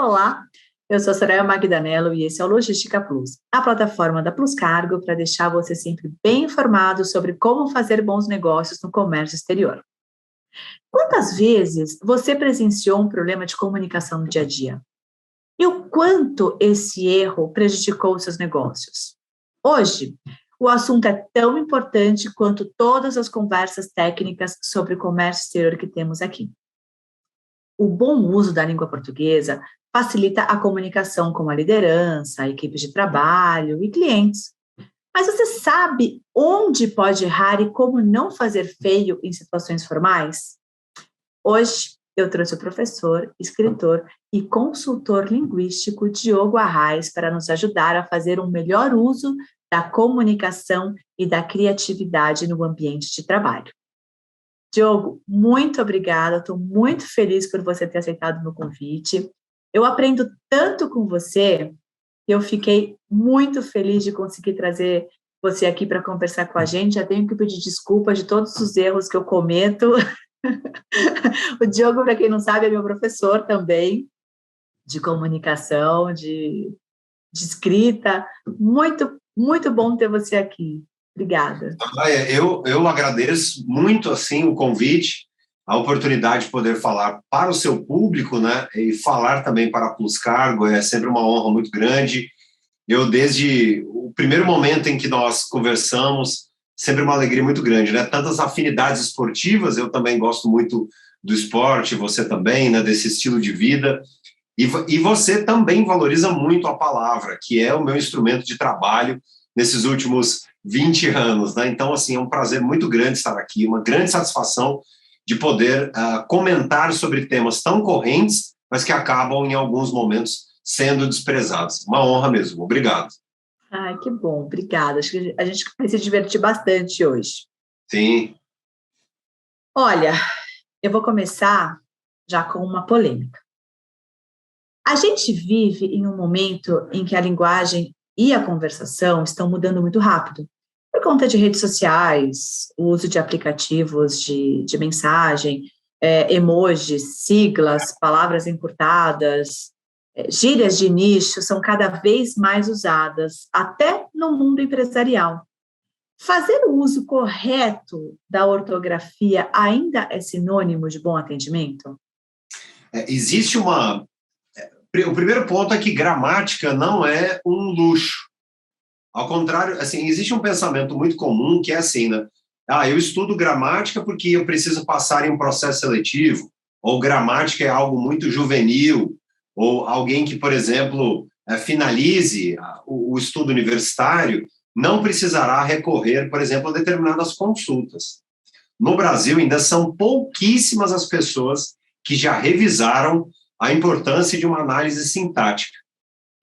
Olá, eu sou a Soraya Magdanello e esse é o Logística Plus, a plataforma da Plus Cargo para deixar você sempre bem informado sobre como fazer bons negócios no comércio exterior. Quantas vezes você presenciou um problema de comunicação no dia a dia? E o quanto esse erro prejudicou os seus negócios? Hoje, o assunto é tão importante quanto todas as conversas técnicas sobre o comércio exterior que temos aqui. O bom uso da língua portuguesa facilita a comunicação com a liderança, a equipe de trabalho e clientes. Mas você sabe onde pode errar e como não fazer feio em situações formais? Hoje, eu trouxe o professor, escritor e consultor linguístico Diogo Arraes para nos ajudar a fazer um melhor uso da comunicação e da criatividade no ambiente de trabalho. Diogo, muito obrigada, estou muito feliz por você ter aceitado o meu convite. Eu aprendo tanto com você, que eu fiquei muito feliz de conseguir trazer você aqui para conversar com a gente. Já tenho que pedir desculpas de todos os erros que eu cometo. O Diogo, para quem não sabe, é meu professor também, de comunicação, de escrita. Muito, muito bom ter você aqui. Obrigada. Eu agradeço muito assim o convite, a oportunidade de poder falar para o seu público, né, e falar também para a Plus Cargo é sempre uma honra muito grande. Eu, desde o primeiro momento em que nós conversamos, sempre uma alegria muito grande, né, tantas afinidades esportivas, eu também gosto muito do esporte, você também, né, desse estilo de vida, e você também valoriza muito a palavra, que é o meu instrumento de trabalho nesses últimos 20 anos, né? Então, assim, é um prazer muito grande estar aqui, uma grande satisfação de poder comentar sobre temas tão correntes, mas que acabam, em alguns momentos, sendo desprezados. Uma honra mesmo. Obrigado. Ai, que bom, obrigada. Acho que a gente vai se divertir bastante hoje. Sim. Olha, eu vou começar já com uma polêmica. A gente vive em um momento em que a linguagem e a conversação estão mudando muito rápido, por conta de redes sociais, o uso de aplicativos de mensagem, emojis, siglas, palavras encurtadas, gírias de nicho são cada vez mais usadas, até no mundo empresarial. Fazer o uso correto da ortografia ainda é sinônimo de bom atendimento? Existe uma... O primeiro ponto é que gramática não é um luxo. Ao contrário, assim, existe um pensamento muito comum que é assim, né? Eu estudo gramática porque eu preciso passar em um processo seletivo, ou gramática é algo muito juvenil, ou alguém que, por exemplo, finalize o estudo universitário não precisará recorrer, por exemplo, a determinadas consultas. No Brasil, ainda são pouquíssimas as pessoas que já revisaram a importância de uma análise sintática.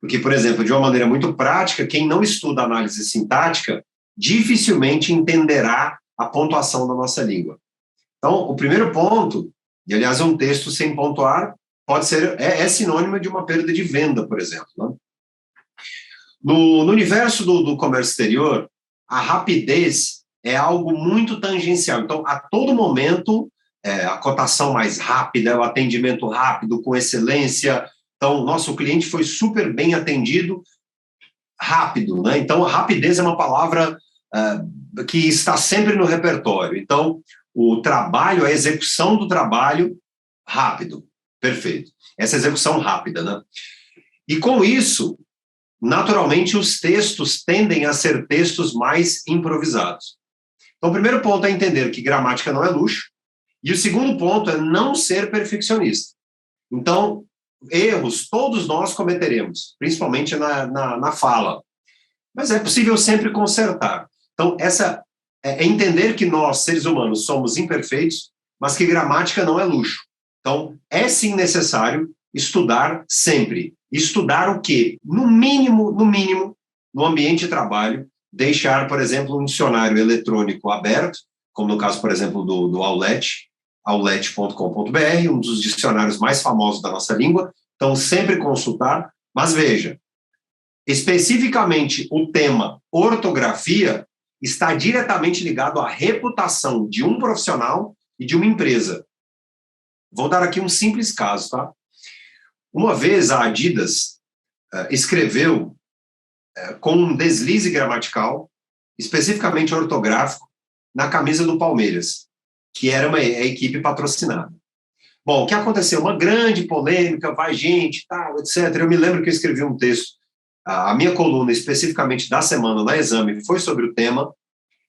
Porque, por exemplo, de uma maneira muito prática, quem não estuda análise sintática dificilmente entenderá a pontuação da nossa língua. Então, o primeiro ponto, e aliás um texto sem pontuar, pode ser, é sinônimo de uma perda de venda, por exemplo. Né? No universo do comércio exterior, a rapidez é algo muito tangencial. Então, a todo momento, a cotação mais rápida, o atendimento rápido, com excelência. Então, nosso cliente foi super bem atendido, rápido, né? Então, a rapidez é uma palavra que está sempre no repertório. Então, o trabalho, a execução do trabalho, rápido, perfeito. Essa execução rápida, né? E com isso, naturalmente, os textos tendem a ser textos mais improvisados. Então, o primeiro ponto é entender que gramática não é luxo, e o segundo ponto é não ser perfeccionista. Então, erros todos nós cometeremos, principalmente na fala. Mas é possível sempre consertar. Então, essa é entender que nós, seres humanos, somos imperfeitos, mas que gramática não é luxo. Então, é sim necessário estudar sempre. Estudar o quê? No mínimo, no ambiente de trabalho, deixar, por exemplo, um dicionário eletrônico aberto, como no caso, por exemplo, do Aulete, aulete.com.br, um dos dicionários mais famosos da nossa língua. Então, sempre consultar, mas veja, especificamente o tema ortografia está diretamente ligado à reputação de um profissional e de uma empresa. Vou dar aqui um simples caso, tá? Uma vez a Adidas escreveu com um deslize gramatical, especificamente ortográfico, na camisa do Palmeiras, que era a equipe patrocinada. Bom, o que aconteceu? Uma grande polêmica, vai gente, tal, etc. Eu me lembro que eu escrevi um texto, a minha coluna especificamente da semana na Exame foi sobre o tema,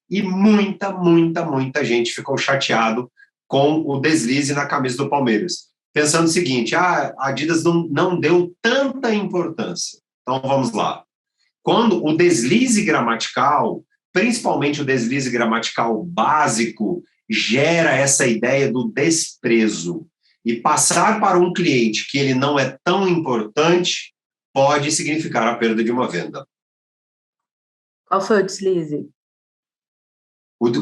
e muita gente ficou chateado com o deslize na camisa do Palmeiras, pensando o seguinte, a Adidas não deu tanta importância. Então, vamos lá. Quando o deslize gramatical, principalmente o deslize gramatical básico, gera essa ideia do desprezo, e passar para um cliente que ele não é tão importante pode significar a perda de uma venda. Qual foi o deslize?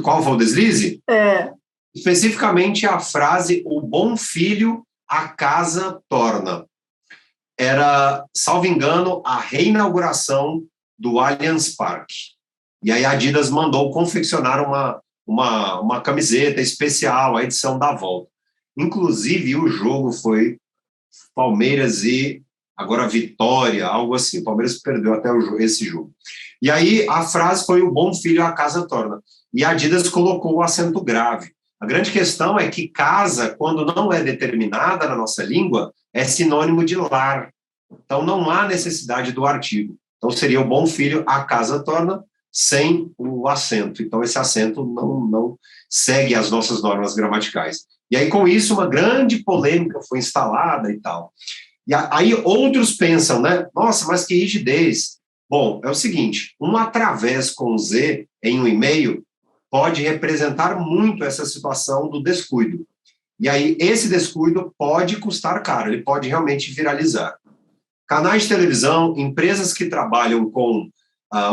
Qual foi o deslize? É. Especificamente a frase, o bom filho a casa torna. Era, salvo engano, a reinauguração do Allianz Parque. E aí a Adidas mandou confeccionar uma camiseta especial, a edição da volta. Inclusive, o jogo foi Palmeiras e agora Vitória, algo assim. O Palmeiras perdeu até esse jogo. E aí a frase foi o bom filho a casa torna. E a Adidas colocou o acento grave. A grande questão é que casa, quando não é determinada na nossa língua, é sinônimo de lar. Então não há necessidade do artigo. Então seria o bom filho a casa torna sem o acento. Então esse acento não segue as nossas normas gramaticais. E aí com isso uma grande polêmica foi instalada e tal. E aí outros pensam, né? Nossa, mas que rigidez. Bom, é o seguinte, um através com Z em um e-mail pode representar muito essa situação do descuido. E aí esse descuido pode custar caro, ele pode realmente viralizar. Canais de televisão, empresas que trabalham com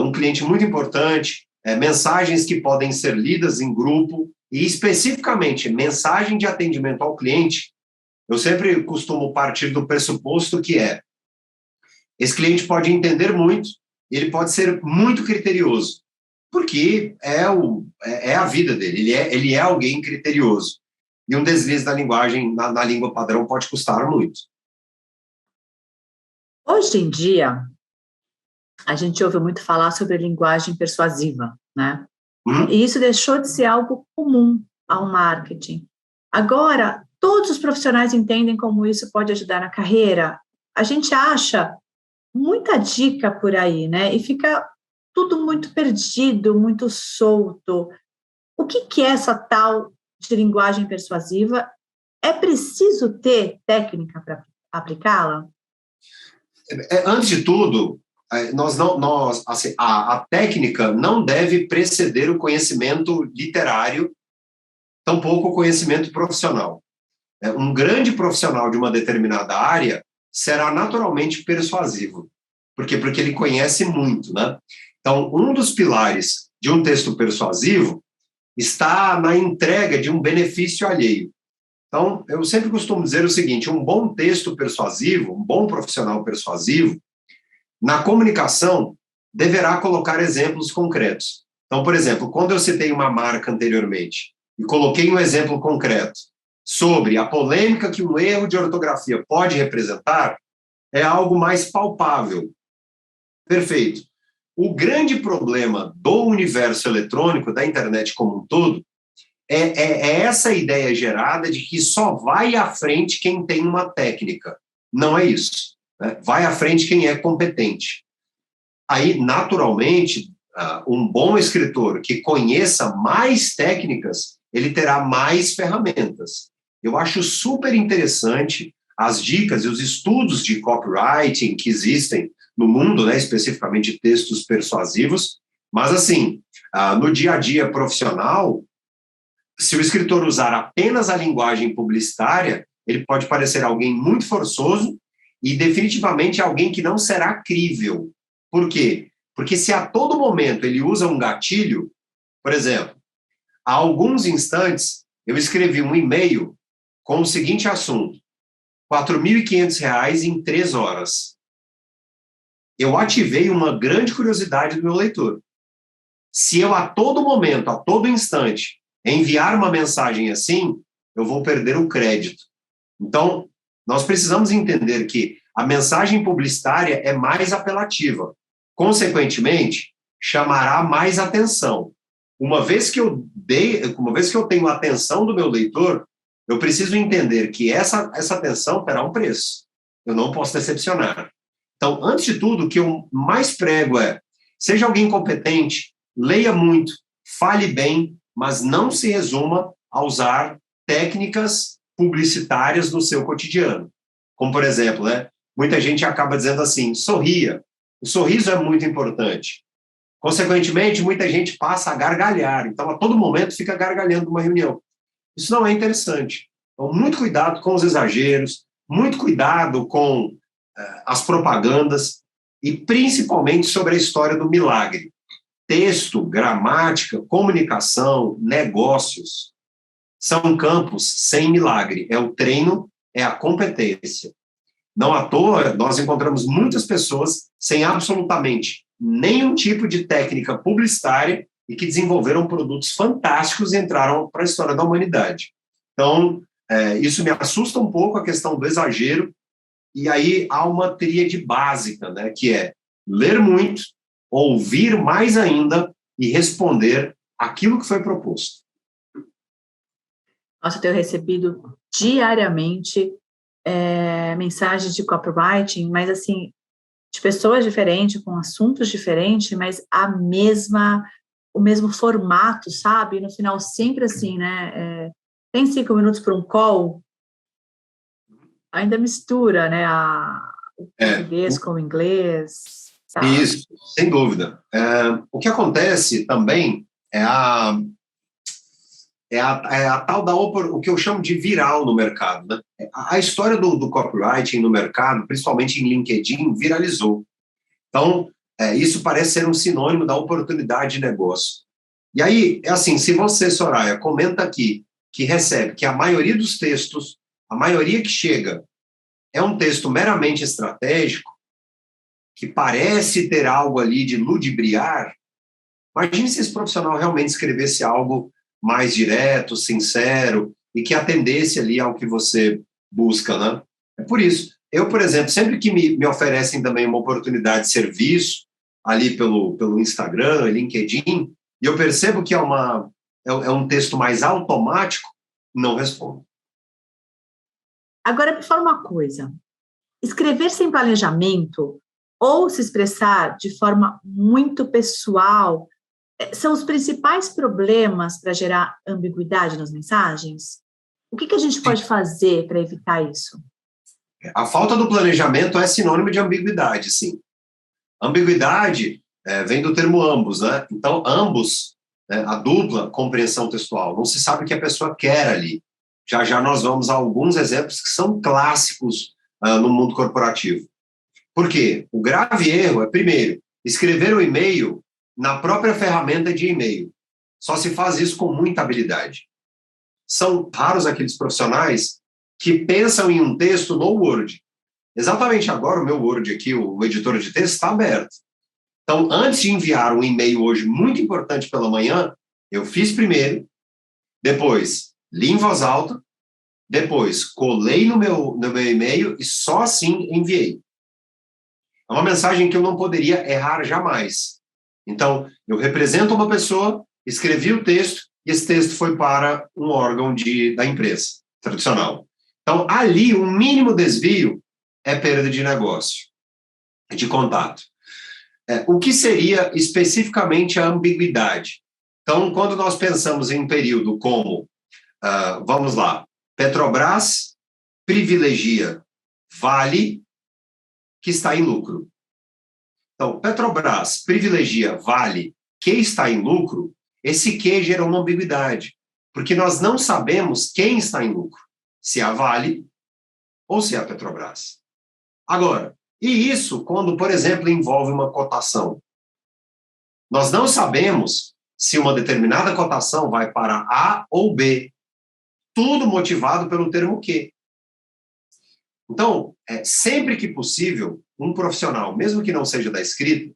um cliente muito importante, mensagens que podem ser lidas em grupo, e especificamente mensagem de atendimento ao cliente, eu sempre costumo partir do pressuposto que esse cliente pode entender muito, ele pode ser muito criterioso, porque é a vida dele, ele é alguém criterioso. E um deslize da linguagem, na língua padrão, pode custar muito. Hoje em dia, a gente ouve muito falar sobre linguagem persuasiva, né? E isso deixou de ser algo comum ao marketing. Agora, todos os profissionais entendem como isso pode ajudar na carreira. A gente acha muita dica por aí, né? E fica tudo muito perdido, muito solto. O que é essa tal de linguagem persuasiva? É preciso ter técnica para aplicá-la? Antes de tudo, assim, a técnica não deve preceder o conhecimento literário, tampouco o conhecimento profissional. Um grande profissional de uma determinada área será naturalmente persuasivo. Por quê? Porque ele conhece muito, né? Então, um dos pilares de um texto persuasivo está na entrega de um benefício alheio. Então, eu sempre costumo dizer o seguinte, um bom texto persuasivo, um bom profissional persuasivo, na comunicação, deverá colocar exemplos concretos. Então, por exemplo, quando eu citei uma marca anteriormente e coloquei um exemplo concreto sobre a polêmica que um erro de ortografia pode representar, é algo mais palpável. Perfeito. O grande problema do universo eletrônico, da internet como um todo, é essa ideia gerada de que só vai à frente quem tem uma técnica. Não é isso, né? Vai à frente quem é competente. Aí, naturalmente, um bom escritor que conheça mais técnicas, ele terá mais ferramentas. Eu acho super interessante as dicas e os estudos de copywriting que existem no mundo, né, especificamente de textos persuasivos, mas, assim, no dia a dia profissional, se o escritor usar apenas a linguagem publicitária, ele pode parecer alguém muito forçoso e definitivamente alguém que não será crível. Por quê? Porque se a todo momento ele usa um gatilho, por exemplo, há alguns instantes eu escrevi um e-mail com o seguinte assunto, R$4.500 em 3 horas. Eu ativei uma grande curiosidade do meu leitor. Se eu a todo momento, a todo instante, enviar uma mensagem assim, eu vou perder o crédito. Então, nós precisamos entender que a mensagem publicitária é mais apelativa. Consequentemente, chamará mais atenção. Uma vez que eu tenho a atenção do meu leitor, eu preciso entender que essa atenção terá um preço. Eu não posso decepcionar. Então, antes de tudo, o que eu mais prego é: seja alguém competente, leia muito, fale bem, mas não se resuma a usar técnicas publicitárias no seu cotidiano. Como, por exemplo, muita gente acaba dizendo assim: sorria. O sorriso é muito importante. Consequentemente, muita gente passa a gargalhar. Então, a todo momento, fica gargalhando numa reunião. Isso não é interessante. Então, muito cuidado com os exageros, muito cuidado com as propagandas e, principalmente, sobre a história do milagre. Texto, gramática, comunicação, negócios são campos sem milagre. É o treino, é a competência. Não à toa, nós encontramos muitas pessoas sem absolutamente nenhum tipo de técnica publicitária e que desenvolveram produtos fantásticos e entraram para a história da humanidade. Então, isso me assusta um pouco, a questão do exagero, e aí há uma tríade básica, que é ler muito, ouvir mais ainda e responder aquilo que foi proposto. Nossa, eu tenho recebido diariamente mensagens de copywriting, mas assim, de pessoas diferentes, com assuntos diferentes, mas o mesmo formato, sabe? No final, sempre assim, né? Tem 5 minutos para um call, ainda mistura, né? O português com o inglês. Tá? Isso, sem dúvida. O que acontece também é a tal o que eu chamo de viral no mercado. Né? A história do copywriting no mercado, principalmente em LinkedIn, viralizou. Então, isso parece ser um sinônimo da oportunidade de negócio. E aí, assim, se você, Soraya, comenta aqui que recebe, que a maioria dos textos, a maioria que chega, é um texto meramente estratégico, que parece ter algo ali de ludibriar, imagine se esse profissional realmente escrevesse algo mais direto, sincero, e que atendesse ali ao que você busca, né? É por isso. Eu, por exemplo, sempre que me oferecem também uma oportunidade de serviço, ali pelo Instagram, LinkedIn, e eu percebo que é um texto mais automático, não respondo. Agora, me fala uma coisa. Escrever sem planejamento ou se expressar de forma muito pessoal são os principais problemas para gerar ambiguidade nas mensagens? O que a gente pode fazer para evitar isso? A falta do planejamento é sinônimo de ambiguidade, sim. Ambiguidade vem do termo ambos, né? Então, ambos, a dupla compreensão textual, não se sabe o que a pessoa quer ali. Já nós vamos a alguns exemplos que são clássicos no mundo corporativo. Por quê? O grave erro é, primeiro, escrever o e-mail na própria ferramenta de e-mail. Só se faz isso com muita habilidade. São raros aqueles profissionais que pensam em um texto no Word. Exatamente agora, o meu Word aqui, o editor de texto, está aberto. Então, antes de enviar um e-mail hoje muito importante pela manhã, eu fiz primeiro, depois li em voz alta, depois colei no meu e-mail e só assim enviei. É uma mensagem que eu não poderia errar jamais. Então, eu represento uma pessoa, escrevi o texto, e esse texto foi para um órgão da empresa tradicional. Então, ali, o mínimo desvio é perda de negócio, de contato. O que seria especificamente a ambiguidade? Então, quando nós pensamos em um período como, vamos lá, Petrobras privilegia Vale, que está em lucro. Então, Petrobras privilegia Vale, que está em lucro, esse que gera uma ambiguidade, porque nós não sabemos quem está em lucro, se é a Vale ou se é a Petrobras. Agora, e isso quando, por exemplo, envolve uma cotação? Nós não sabemos se uma determinada cotação vai para A ou B, tudo motivado pelo termo que. Então, sempre que possível, um profissional, mesmo que não seja da escrita,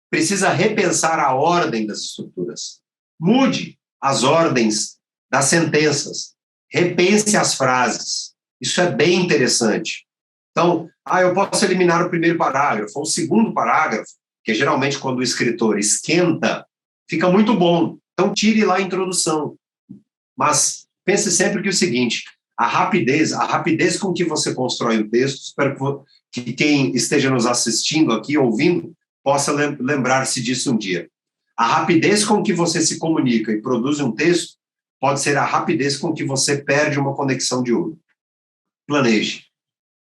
precisa repensar a ordem das estruturas. Mude as ordens das sentenças. Repense as frases. Isso é bem interessante. Então, eu posso eliminar o primeiro parágrafo, ou o segundo parágrafo, que é geralmente quando o escritor esquenta, fica muito bom. Então, tire lá a introdução. Mas pense sempre que é o seguinte, a rapidez com que você constrói o texto, espero que quem esteja nos assistindo aqui, ouvindo, possa lembrar-se disso um dia. A rapidez com que você se comunica e produz um texto pode ser a rapidez com que você perde uma conexão de ouro. Planeje.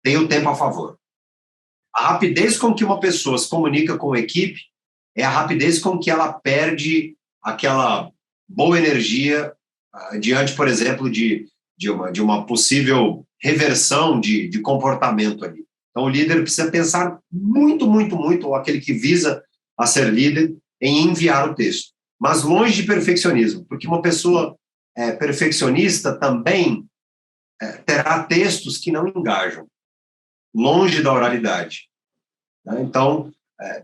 Tenha o tempo a favor. A rapidez com que uma pessoa se comunica com a equipe é a rapidez com que ela perde aquela boa energia diante, por exemplo, de uma possível reversão de comportamento ali. Então, o líder precisa pensar muito, muito, muito, ou aquele que visa a ser líder, em enviar o texto. Mas longe de perfeccionismo, porque uma pessoa perfeccionista também terá textos que não engajam, longe da oralidade. Né? Então,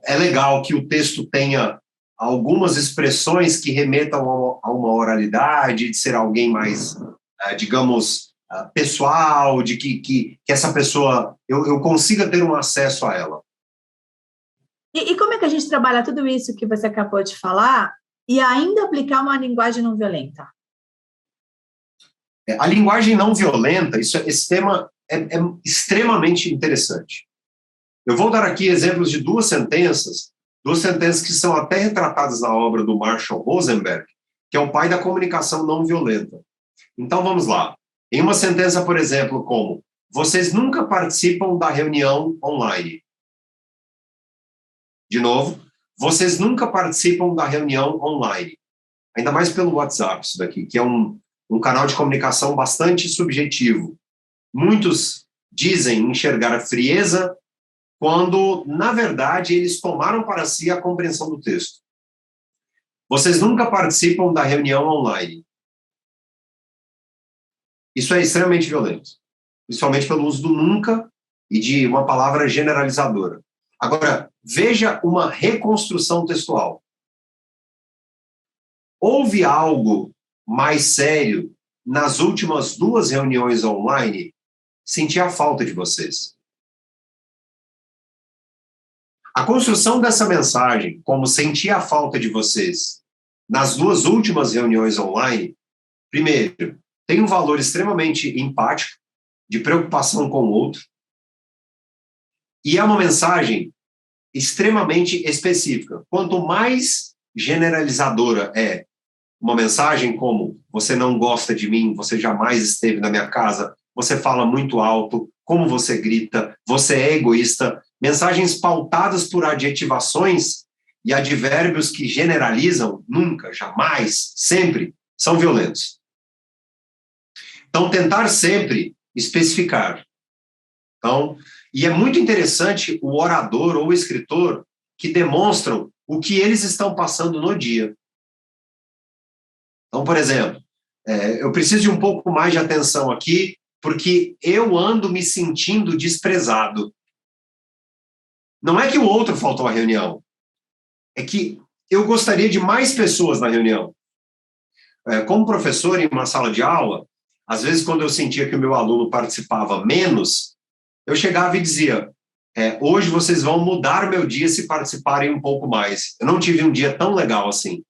é legal que o texto tenha algumas expressões que remetam a uma oralidade, de ser alguém mais, digamos, pessoal, de que essa pessoa, eu consiga ter um acesso a ela. E como é que a gente trabalha tudo isso que você acabou de falar e ainda aplicar uma linguagem não violenta? A linguagem não violenta, esse tema é extremamente interessante. Eu vou dar aqui exemplos de duas sentenças que são até retratadas na obra do Marshall Rosenberg, que é o pai da comunicação não violenta. Então, vamos lá. Em uma sentença, por exemplo, como: vocês nunca participam da reunião online. De novo, vocês nunca participam da reunião online. Ainda mais pelo WhatsApp, isso daqui, que é um canal de comunicação bastante subjetivo. Muitos dizem enxergar frieza quando, na verdade, eles tomaram para si a compreensão do texto. Vocês nunca participam da reunião online. Isso é extremamente violento, principalmente pelo uso do nunca e de uma palavra generalizadora. Agora, veja uma reconstrução textual. Houve algo mais sério nas últimas 2 reuniões online? Senti a falta de vocês. A construção dessa mensagem, como senti a falta de vocês, nas 2 últimas reuniões online, primeiro, tem um valor extremamente empático, de preocupação com o outro, e é uma mensagem extremamente específica. Quanto mais generalizadora é uma mensagem como: você não gosta de mim, você jamais esteve na minha casa, você fala muito alto, como você grita, você é egoísta, mensagens pautadas por adjetivações e advérbios que generalizam, nunca, jamais, sempre, são violentos. Então, tentar sempre especificar. Então, e é muito interessante o orador ou o escritor que demonstram o que eles estão passando no dia. Então, por exemplo, eu preciso de um pouco mais de atenção aqui, porque eu ando me sentindo desprezado. Não é que o outro faltou à reunião, é que eu gostaria de mais pessoas na reunião. Como professor em uma sala de aula, às vezes quando eu sentia que o meu aluno participava menos, eu chegava e dizia: hoje vocês vão mudar o meu dia se participarem um pouco mais. Eu não tive um dia tão legal assim.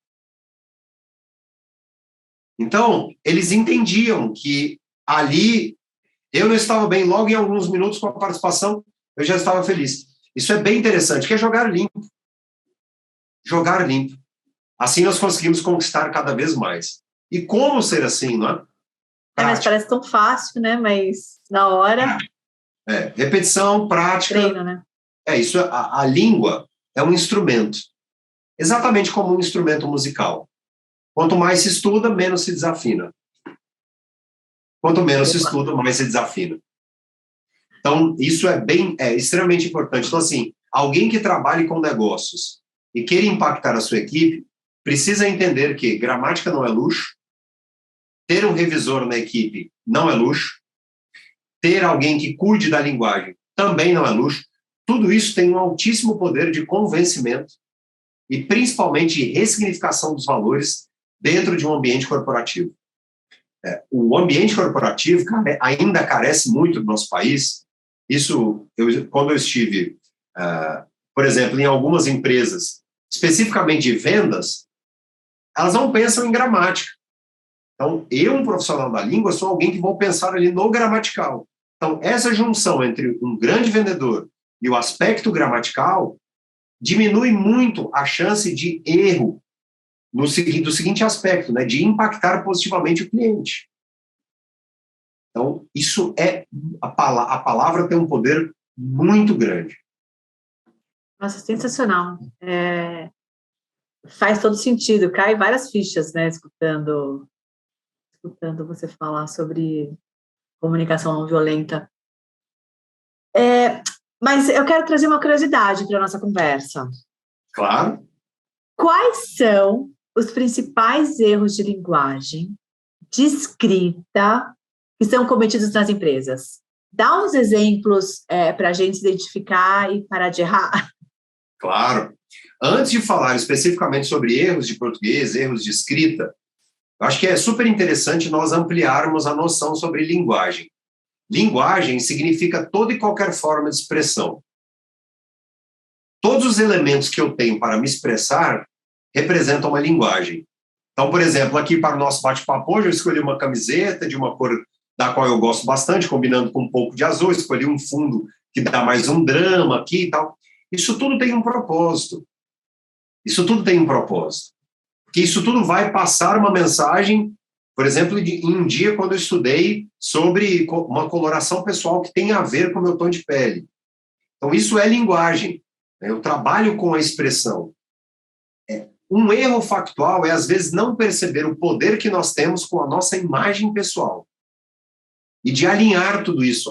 Então, eles entendiam que ali eu não estava bem, logo em alguns minutos com a participação, eu já estava feliz. Isso é bem interessante, que é jogar limpo. Jogar limpo. Assim nós conseguimos conquistar cada vez mais. E como ser assim, não é? Mas parece tão fácil, né? Mas na hora... repetição, prática. Treino, né? Isso, a língua é um instrumento. Exatamente como um instrumento musical. Quanto mais se estuda, menos se desafina. Quanto menos se estuda, mais se desafina. Então, isso é extremamente importante. Então, assim, alguém que trabalhe com negócios e queira impactar a sua equipe, precisa entender que gramática não é luxo, ter um revisor na equipe não é luxo, ter alguém que cuide da linguagem também não é luxo. Tudo isso tem um altíssimo poder de convencimento e, principalmente, ressignificação dos valores dentro de um ambiente corporativo. O ambiente corporativo ainda carece muito do nosso país. Isso, quando eu estive, por exemplo, em algumas empresas, especificamente de vendas, elas não pensam em gramática. Então, eu, um profissional da língua, sou alguém que vou pensar ali no gramatical. Então, essa junção entre um grande vendedor e o aspecto gramatical diminui muito a chance de erro do seguinte aspecto, né, de impactar positivamente o cliente. Então, isso a palavra tem um poder muito grande. Nossa, sensacional. Faz todo sentido, cai várias fichas, né, escutando você falar sobre comunicação não violenta. Mas eu quero trazer uma curiosidade para a nossa conversa. Claro. Quais são os principais erros de linguagem, de escrita, que são cometidos nas empresas? Dá uns exemplos para a gente se identificar e parar de errar. Claro. Antes de falar especificamente sobre erros de português, erros de escrita, eu acho que é super interessante nós ampliarmos a noção sobre linguagem. Linguagem significa toda e qualquer forma de expressão. Todos os elementos que eu tenho para me expressar representam uma linguagem. Então, por exemplo, aqui para o nosso bate-papo hoje, eu escolhi uma camiseta de uma cor da qual eu gosto bastante, combinando com um pouco de azul, escolhi um fundo que dá mais um drama aqui e tal. Isso tudo tem um propósito. Isso tudo tem um propósito. Porque isso tudo vai passar uma mensagem, por exemplo, em um dia quando eu estudei sobre uma coloração pessoal que tem a ver com o meu tom de pele. Então, isso é linguagem. Eu trabalho com a expressão. Um erro factual é, às vezes, não perceber o poder que nós temos com a nossa imagem pessoal e de alinhar tudo isso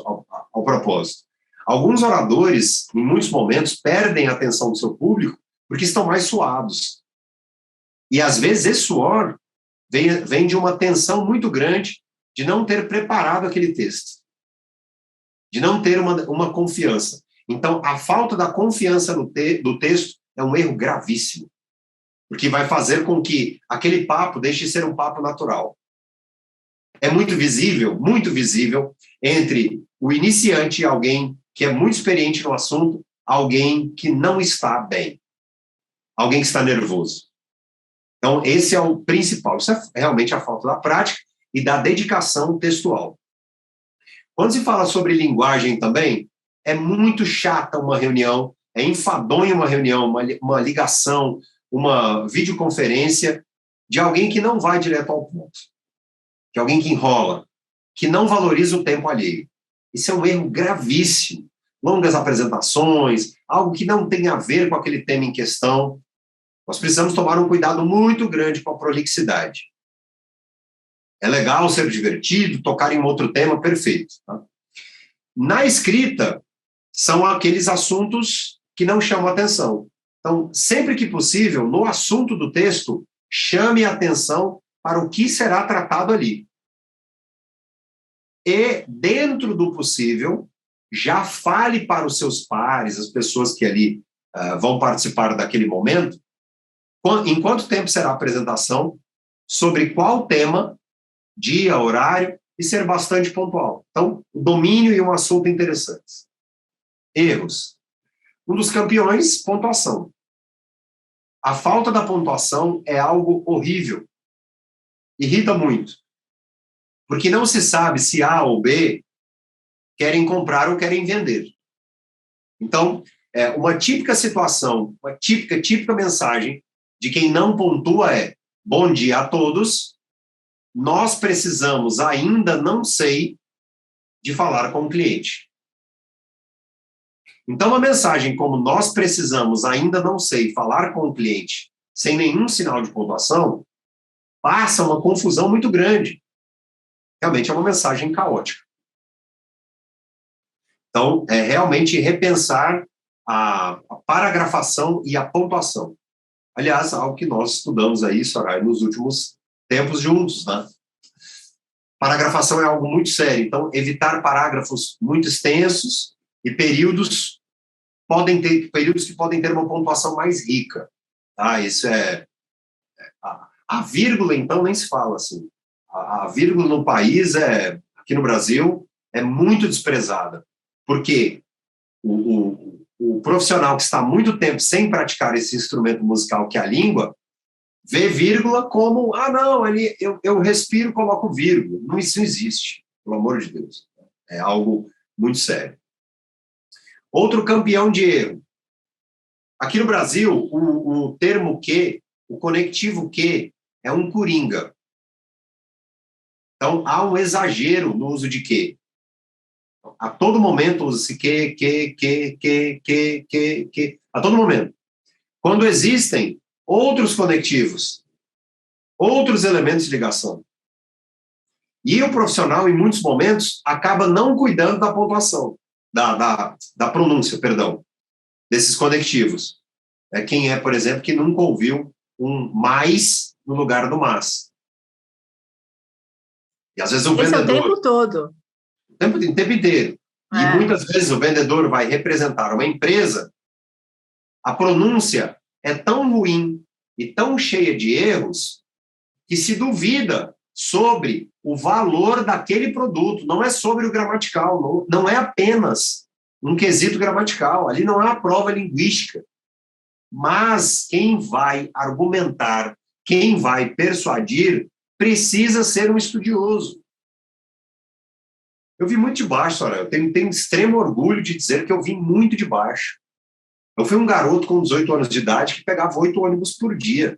ao propósito. Alguns oradores, em muitos momentos, perdem a atenção do seu público porque estão mais suados. E, às vezes, esse suor vem de uma tensão muito grande de não ter preparado aquele texto, de não ter uma confiança. Então, a falta da confiança do texto é um erro gravíssimo, porque vai fazer com que aquele papo deixe de ser um papo natural. É muito visível entre o iniciante e alguém que é muito experiente no assunto, alguém que não está bem, alguém que está nervoso. Então, esse é o principal. Isso é realmente a falta da prática e da dedicação textual. Quando se fala sobre linguagem também, é muito chata uma reunião, é enfadonha uma reunião, uma ligação, uma videoconferência de alguém que não vai direto ao ponto, de alguém que enrola, que não valoriza o tempo alheio. Isso é um erro gravíssimo. Longas apresentações, algo que não tem a ver com aquele tema em questão. Nós precisamos tomar um cuidado muito grande com a prolixidade. É legal ser divertido, tocar em outro tema, perfeito. Tá? Na escrita, são aqueles assuntos que não chamam atenção. Então, sempre que possível, no assunto do texto, chame a atenção para o que será tratado ali. E, dentro do possível, já fale para os seus pares, as pessoas que ali vão participar daquele momento, em quanto tempo será a apresentação, sobre qual tema, dia, horário, e ser bastante pontual. Então, o domínio e um assunto interessantes. Erros. Um dos campeões, pontuação. A falta da pontuação é algo horrível. Irrita muito. Porque não se sabe se A ou B querem comprar ou querem vender. Então, uma típica situação, uma típica mensagem de quem não pontua é: bom dia a todos, nós precisamos, ainda não sei, de falar com o cliente. Então, uma mensagem como nós precisamos, ainda não sei, falar com o cliente, sem nenhum sinal de pontuação, passa uma confusão muito grande. Realmente é uma mensagem caótica. Então, é realmente repensar a paragrafação e a pontuação. Aliás, algo que nós estudamos aí, Soraya, nos últimos tempos juntos, né? Paragrafação é algo muito sério. Então, evitar parágrafos muito extensos e períodos que podem ter uma pontuação mais rica. Tá? Isso a vírgula, então, nem se fala assim. A vírgula no país, aqui no Brasil, é muito desprezada, porque o profissional que está há muito tempo sem praticar esse instrumento musical que é a língua, vê vírgula como, não, eu respiro, coloco vírgula. Não, isso não existe, pelo amor de Deus. É algo muito sério. Outro campeão de erro. Aqui no Brasil, o termo que, o conectivo que, é um coringa. Então, há um exagero no uso de que. A todo momento usa-se que. A todo momento. Quando existem outros conectivos, outros elementos de ligação. E o profissional, em muitos momentos, acaba não cuidando da pontuação, da pronúncia, perdão, desses conectivos. Quem por exemplo, que nunca ouviu um mais no lugar do mas. E às vezes o vendedor... Esse é o tempo todo. O tempo inteiro. E muitas vezes o vendedor vai representar uma empresa, a pronúncia é tão ruim e tão cheia de erros que se duvida sobre o valor daquele produto, não é sobre o gramatical, não é apenas um quesito gramatical, ali não há prova linguística, mas quem vai argumentar, quem vai persuadir, precisa ser um estudioso. Eu vim muito de baixo, Soraya. Eu tenho extremo orgulho de dizer que eu vim muito de baixo. Eu fui um garoto com 18 anos de idade que pegava 8 ônibus por dia.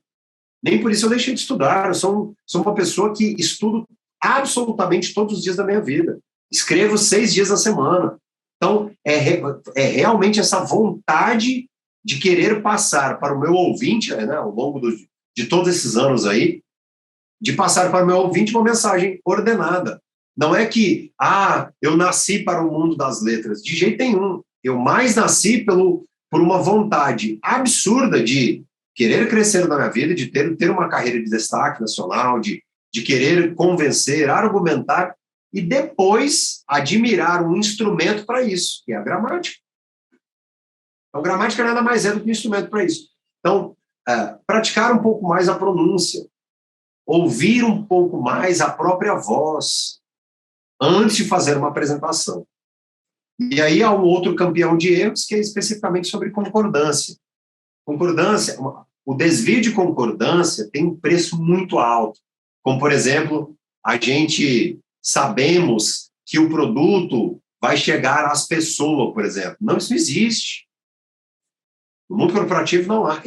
Nem por isso eu deixei de estudar. Eu sou uma pessoa que estudo absolutamente todos os dias da minha vida. Escrevo 6 dias na semana. Então, é realmente essa vontade de querer passar para o meu ouvinte, né, ao longo de todos esses anos aí, de passar para o meu ouvinte uma mensagem ordenada. Não é que, eu nasci para o mundo das letras. De jeito nenhum. Eu mais nasci por uma vontade absurda de querer crescer na minha vida, de ter uma carreira de destaque nacional, de querer convencer, argumentar, e depois admirar um instrumento para isso, que é a gramática. Então, gramática nada mais é do que um instrumento para isso. Então, praticar um pouco mais a pronúncia, ouvir um pouco mais a própria voz, antes de fazer uma apresentação. E aí há um outro campeão de erros, que é especificamente sobre concordância. Concordância, o desvio de concordância tem um preço muito alto. Como, por exemplo, a gente sabemos que o produto vai chegar às pessoas, por exemplo. Não, isso não existe. No mundo corporativo não há.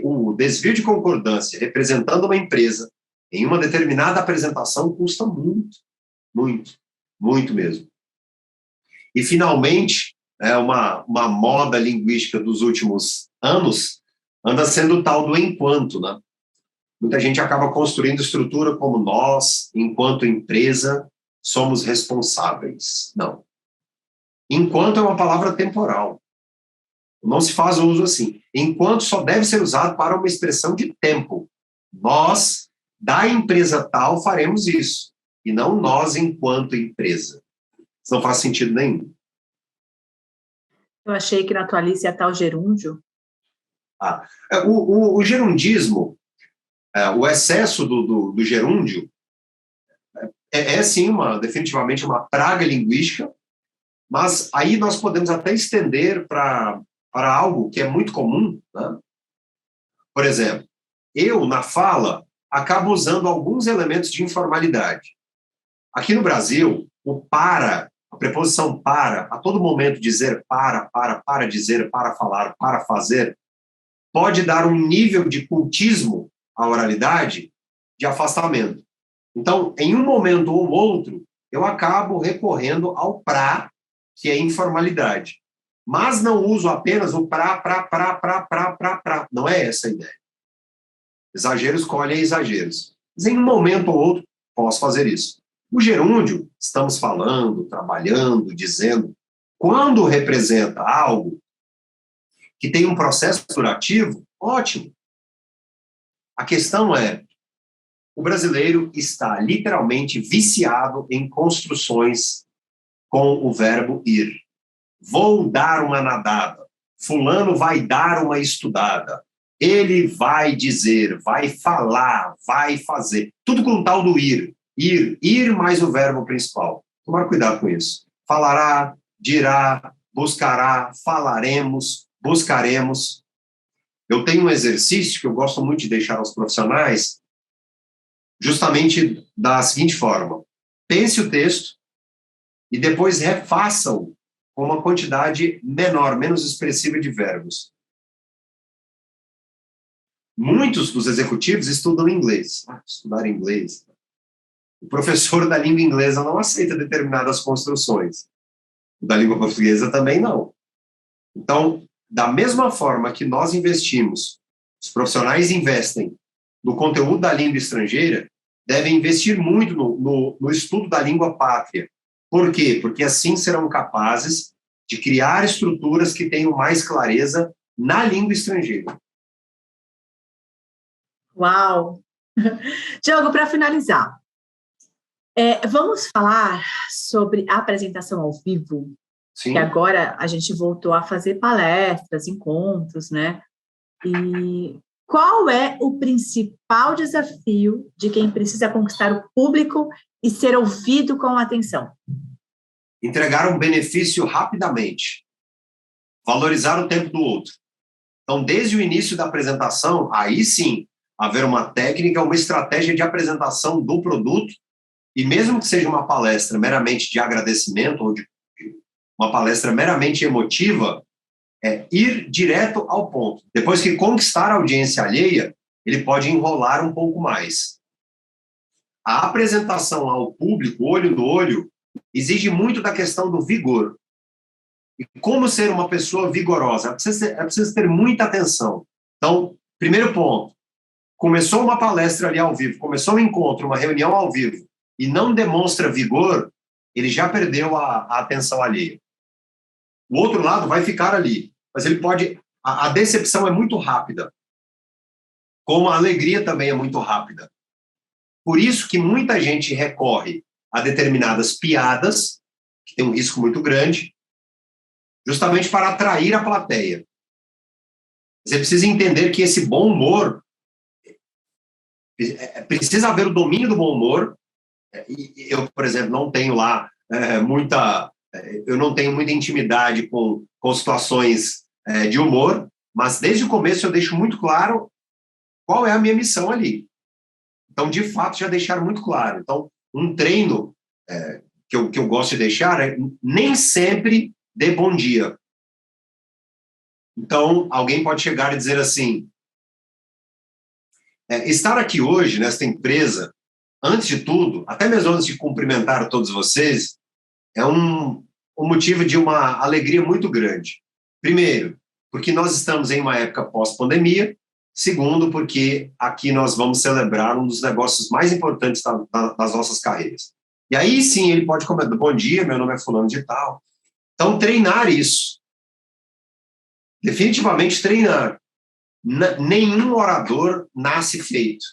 O desvio de concordância representando uma empresa em uma determinada apresentação custa muito, muito, muito mesmo. E, finalmente, uma moda linguística dos últimos anos anda sendo o tal do enquanto, né? Muita gente acaba construindo estrutura como nós, enquanto empresa, somos responsáveis. Não. Enquanto é uma palavra temporal. Não se faz uso assim. Enquanto só deve ser usado para uma expressão de tempo. Nós, da empresa tal, faremos isso. E não nós enquanto empresa. Isso não faz sentido nenhum. Eu achei que na tua lista ia estar o gerúndio. O gerundismo, o excesso do gerúndio, sim, definitivamente uma praga linguística, mas aí nós podemos até estender para algo que é muito comum, né? Por exemplo, eu, na fala, acabo usando alguns elementos de informalidade. Aqui no Brasil, o para, a preposição para, a todo momento dizer para dizer, para falar, para fazer, pode dar um nível de cultismo à oralidade de afastamento. Então, em um momento ou outro, eu acabo recorrendo ao pra, que é informalidade. Mas não uso apenas o pra. Não é essa a ideia. Exageros colhem exageros. Mas em um momento ou outro, posso fazer isso. O gerúndio, estamos falando, trabalhando, dizendo, quando representa algo que tem um processo durativo, ótimo. A questão é, o brasileiro está literalmente viciado em construções com o verbo ir. Vou dar uma nadada. Fulano vai dar uma estudada. Ele vai dizer, vai falar, vai fazer. Tudo com o tal do ir. Ir mais o verbo principal. Tomar cuidado com isso. Falará, dirá, buscará, falaremos, buscaremos. Eu tenho um exercício que eu gosto muito de deixar aos profissionais, justamente da seguinte forma: pense o texto e depois refaça-o com uma quantidade menor, menos expressiva de verbos. Muitos dos executivos estudam inglês. Estudar inglês. O professor da língua inglesa não aceita determinadas construções. O da língua portuguesa também não. Então, da mesma forma que nós investimos, os profissionais investem no conteúdo da língua estrangeira, devem investir muito no estudo da língua pátria. Por quê? Porque assim serão capazes de criar estruturas que tenham mais clareza na língua estrangeira. Uau! Diogo, para finalizar, vamos falar sobre a apresentação ao vivo, Sim. que agora a gente voltou a fazer palestras, encontros, né? E qual é o principal desafio de quem precisa conquistar o público e ser ouvido com atenção? Entregar um benefício rapidamente. Valorizar o tempo do outro. Então, desde o início da apresentação, aí sim, haver uma técnica, uma estratégia de apresentação do produto, e mesmo que seja uma palestra meramente de agradecimento ou de uma palestra meramente emotiva, ir direto ao ponto. Depois que conquistar a audiência alheia, ele pode enrolar um pouco mais. A apresentação ao público, olho no olho, exige muito da questão do vigor. E como ser uma pessoa vigorosa? É preciso ter muita atenção. Então, primeiro ponto, começou uma palestra ali ao vivo, começou um encontro, uma reunião ao vivo, e não demonstra vigor, ele já perdeu a atenção alheia. O outro lado vai ficar ali, mas ele pode... A decepção é muito rápida, como a alegria também é muito rápida. Por isso que muita gente recorre a determinadas piadas, que tem um risco muito grande, justamente para atrair a plateia. Você precisa entender que esse bom humor, precisa haver o domínio do bom humor. Eu, por exemplo, não tenho lá eu não tenho muita intimidade com situações de humor, mas desde o começo eu deixo muito claro qual é a minha missão ali. Então, de fato, já deixar muito claro. Então, um treino que eu gosto de deixar é nem sempre dê bom dia. Então, alguém pode chegar e dizer assim, estar aqui hoje, nesta empresa, antes de tudo, até mesmo antes de cumprimentar todos vocês, é um motivo de uma alegria muito grande. Primeiro, porque nós estamos em uma época pós-pandemia. Segundo, porque aqui nós vamos celebrar um dos negócios mais importantes das nossas carreiras. E aí sim ele pode comentar, bom dia, meu nome é fulano de tal. Então, treinar isso. Definitivamente treinar. Nenhum orador nasce feito.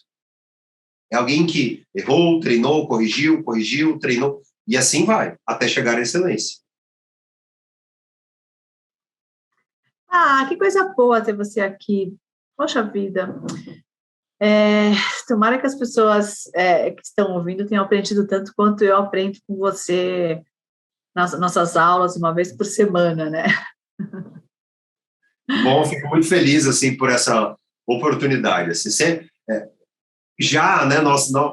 É alguém que errou, treinou, corrigiu, treinou, e assim vai, até chegar à excelência. Ah, que coisa boa ter você aqui. Poxa vida. Tomara que as pessoas que estão ouvindo tenham aprendido tanto quanto eu aprendo com você nas nossas aulas, uma vez por semana, né? Bom, eu fico muito feliz assim, por essa oportunidade. Assim, já, né,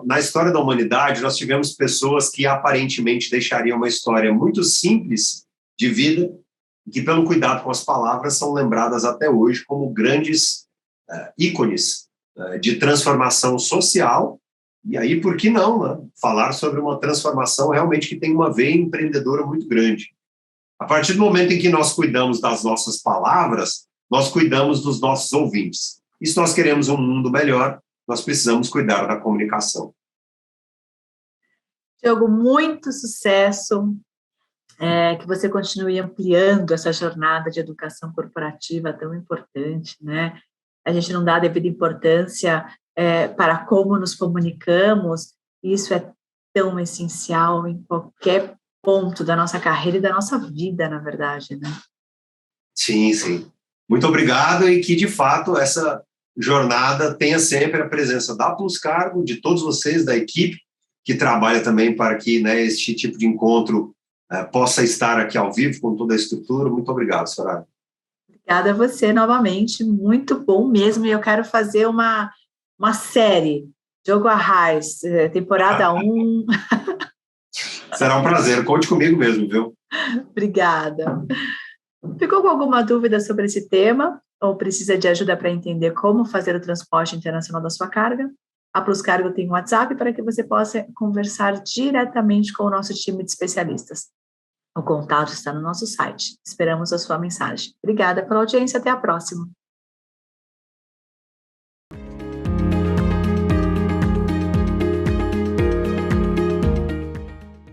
na história da humanidade, nós tivemos pessoas que aparentemente deixariam uma história muito simples de vida, que pelo cuidado com as palavras são lembradas até hoje como grandes ícones de transformação social. E aí, por que não, né? Falar sobre uma transformação realmente que tem uma veia empreendedora muito grande. A partir do momento em que nós cuidamos das nossas palavras, nós cuidamos dos nossos ouvintes. E se nós queremos um mundo melhor, nós precisamos cuidar da comunicação. Diogo, muito sucesso, que você continue ampliando essa jornada de educação corporativa tão importante, né? A gente não dá a devida importância para como nos comunicamos, e isso é tão essencial em qualquer ponto da nossa carreira e da nossa vida, na verdade, né? Sim, sim. Muito obrigado, e que, de fato, essa jornada tenha sempre a presença da Plus Cargo, de todos vocês, da equipe, que trabalha também para que, né, este tipo de encontro possa estar aqui ao vivo com toda a estrutura. Muito obrigado, Soraya. Obrigada a você novamente, muito bom mesmo, e eu quero fazer uma série, Diogo Arraes, temporada 1. Será um prazer, conte comigo mesmo, viu? Obrigada. Ficou com alguma dúvida sobre esse tema? Ou precisa de ajuda para entender como fazer o transporte internacional da sua carga? A Plus Cargo tem um WhatsApp para que você possa conversar diretamente com o nosso time de especialistas. O contato está no nosso site. Esperamos a sua mensagem. Obrigada pela audiência. Até a próxima.